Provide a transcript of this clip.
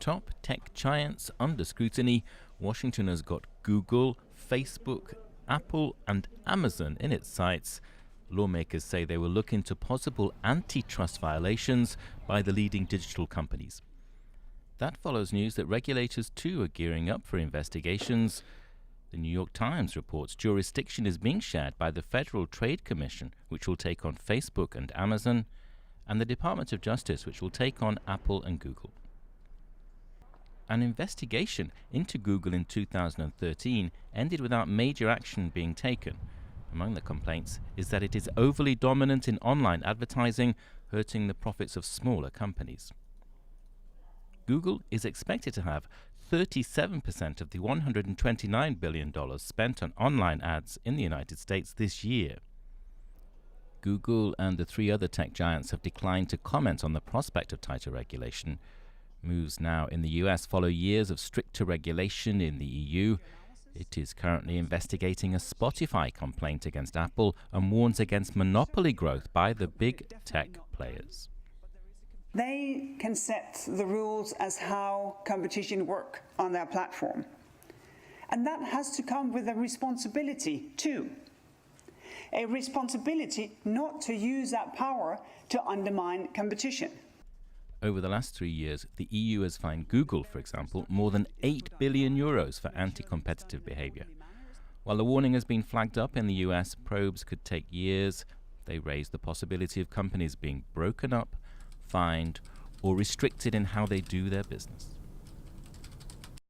top tech giants under scrutiny, Washington has got Google, Facebook, Apple and Amazon in its sights. Lawmakers say they will look into possible antitrust violations by the leading digital companies. That follows news that regulators too are gearing up for investigations. The New York Times reports jurisdiction is being shared by the Federal Trade Commission, which will take on Facebook and Amazon, and the Department of Justice, which will take on Apple and Google. An investigation into Google in 2013 ended without major action being taken. Among the complaints is that it is overly dominant in online advertising, hurting the profits of smaller companies. Google is expected to have 37% of the $129 billion spent on online ads in the United States this year. Google and the three other tech giants have declined to comment on the prospect of tighter regulation. Moves now in the US follow years of stricter regulation in the EU. It is currently investigating a Spotify complaint against Apple and warns against monopoly growth by the big tech players. They can set the rules as how competition work on their platform. And that has to come with a responsibility too. A responsibility not to use that power to undermine competition. Over the last 3 years, the EU has fined Google, for example, more than €8 billion for anti-competitive behavior. While the warning has been flagged up in the US, probes could take years. They raise the possibility of companies being broken up, fined, or restricted in how they do their business.